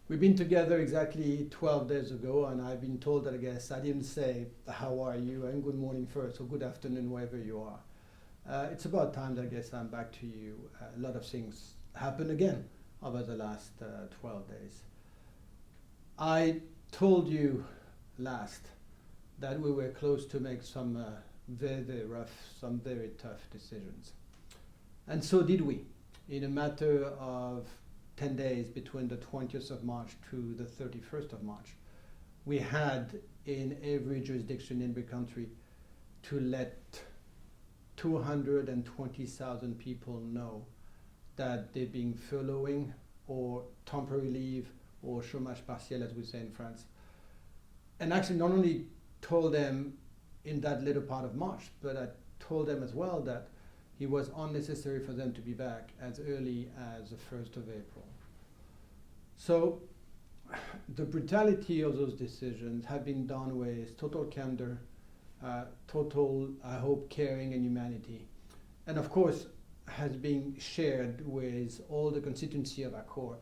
We've been together exactly 12 days ago, and I've been told that I guess I didn't say how are you and good morning first, or good afternoon, wherever you are. It's about time that I guess I'm back to you. A lot of things happened again over the last 12 days. I told you last that we were close to make some very, very rough, some very tough decisions. And so did we. In a matter of 10 days between the 20th of March to the 31st of March, we had in every jurisdiction in the country to let 220,000 people know that they're being furloughing or temporary leave or chômage partiel, as we say in France. And actually not only told them in that little part of March, but I told them as well that it was unnecessary for them to be back as early as the 1st of April. So the brutality of those decisions have been done with total candor, total, I hope, caring and humanity. And of course, has been shared with all the constituency of Accor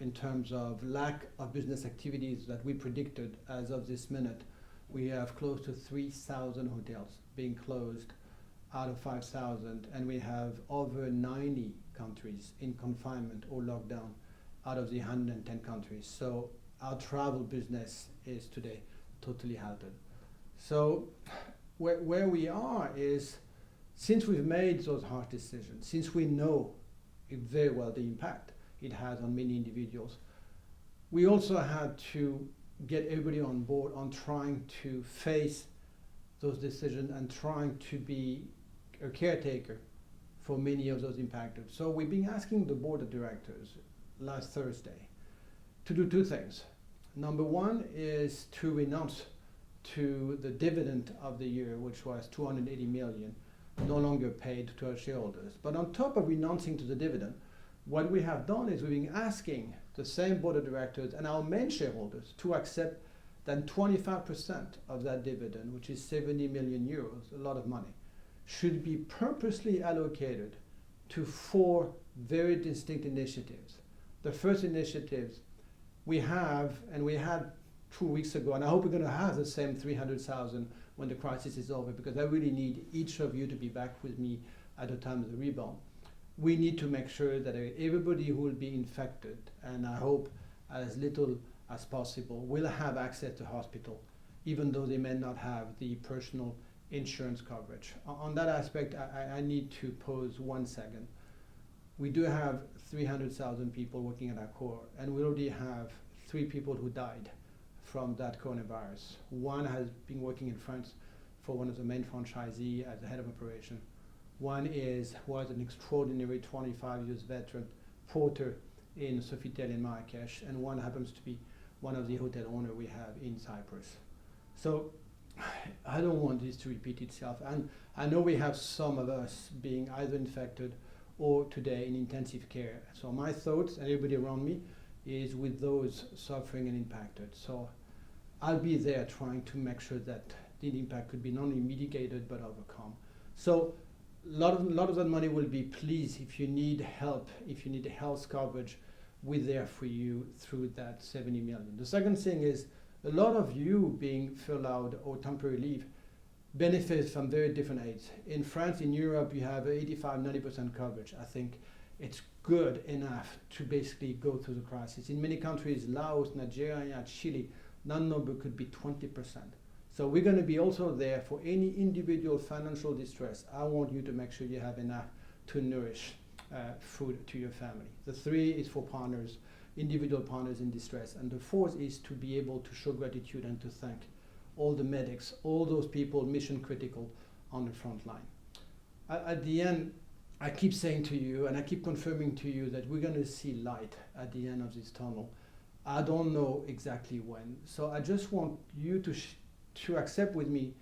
in terms of lack of business activities that we predicted as of this minute. We have close to 3,000 hotels being closed out of 5,000, and we have over 90 countries in confinement or lockdown out of the 110 countries. So our travel business is today totally halted. So where we are is, since we've made those hard decisions, since we know very well the impact it has on many individuals, we also had to get everybody on board on trying to face those decisions and trying to be a caretaker for many of those impacted. So we've been asking the board of directors last Thursday to do two things. Number one is to renounce to the dividend of the year, which was 280 million, no longer paid to our shareholders. But on top of renouncing to the dividend, what we have done is we've been asking the same board of directors and our main shareholders to accept that 25% of that dividend, which is 70 million euros, a lot of money, should be purposely allocated to four very distinct initiatives. The first initiatives we have, and we had 2 weeks ago, and I hope we're going to have the same 300,000 when the crisis is over, because I really need each of you to be back with me at the time of the rebound. We need to make sure that everybody who will be infected, and I hope as little as possible, will have access to hospital, even though they may not have the personal insurance coverage. On that aspect, I need to pause 1 second. We do have 300,000 people working at Accor, and we already have 3 people who died from that coronavirus. One has been working in France for one of the main franchisees as the head of operation. One was an extraordinary 25 years veteran porter in Sofitel in Marrakesh, and one happens to be one of the hotel owners we have in Cyprus. So I don't want this to repeat itself. And I know we have some of us being either infected or today in intensive care. So my thoughts, and everybody around me, is with those suffering and impacted. So I'll be there trying to make sure that the impact could be not only mitigated but overcome. So a lot of that money will be, please, if you need help, if you need health coverage, we're there for you through that 70 million. The second thing is, a lot of you being furloughed or temporary leave benefits from very different aids. In France, in Europe, you have 85-90% coverage. I think it's good enough to basically go through the crisis. In many countries, Laos, Nigeria, Chile, that number could be 20%. So we're going to be also there for any individual financial distress. I want you to make sure you have enough to nourish food to your family. The 3 is for partners, individual partners in distress. And the 4th is to be able to show gratitude and to thank all the medics, all those people mission critical on the front line. At the end, I keep saying to you, and I keep confirming to you, that we're going to see light at the end of this tunnel. I don't know exactly when. So I just want you to accept with me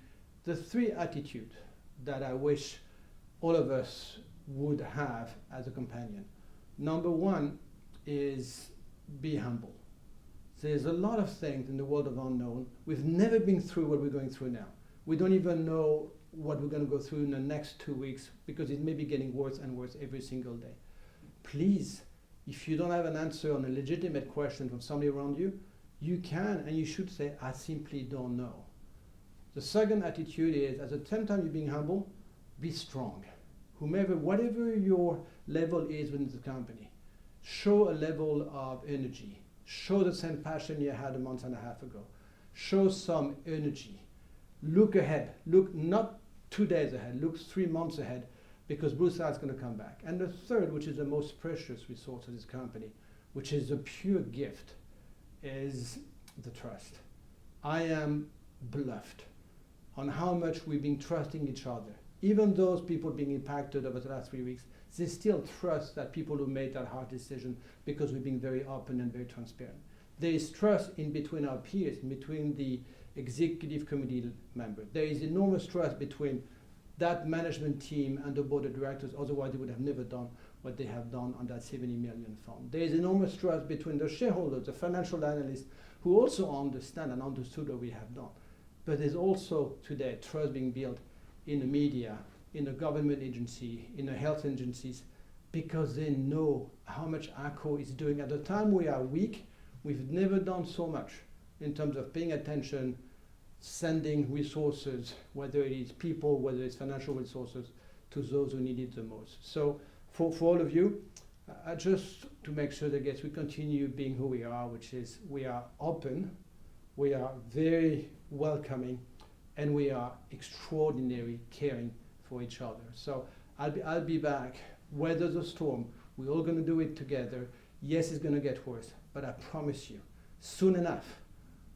the 3 attitudes that I wish all of us would have as a companion. Number 1 is be humble. There's a lot of things in the world of unknown. We've never been through what we're going through now. We don't even know what we're going to go through in the next 2 weeks, because it may be getting worse and worse every single day. Please If you don't have an answer on a legitimate question from somebody around you, you can and you should say, I simply don't know. The second attitude is, at the same time you're being humble, be strong. Whatever your level is within the company, show a level of energy. Show the same passion you had a month and a half ago. Show some energy. Look ahead. Look not 2 days ahead, look 3 months ahead, because Blue Sky is going to come back. And the third, which is the most precious resource of this company, which is a pure gift, is the trust. I am bluffed on how much we've been trusting each other. Even those people being impacted over the last 3 weeks, they still trust that people who made that hard decision, because we've been very open and very transparent. There is trust in between our peers, in between the executive committee members. There is enormous trust between that management team and the board of directors, otherwise they would have never done what they have done on that 70 million fund. There is enormous trust between the shareholders, the financial analysts, who also understand and understood what we have done. But there's also today trust being built in the media, in the government agency, in the health agencies, because they know how much Accor is doing. At the time we are weak, we've never done so much in terms of paying attention, sending resources, whether it is people, whether it's financial resources, to those who need it the most. So for all of you, just to make sure that we continue being who we are, which is we are open, we are very welcoming, and we are extraordinarily caring for each other. So I'll be back, weather the storm. We're all going to do it together. Yes, it's going to get worse, but I promise you, soon enough,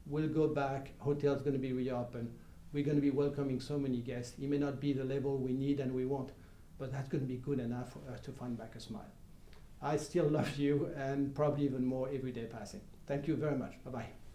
we'll go back. Hotel's going to be reopened. We're going to be welcoming so many guests. It may not be the level we need and we want, but that's going to be good enough for us to find back a smile. I still love you, and probably even more every day passing. Thank you very much. Bye-bye.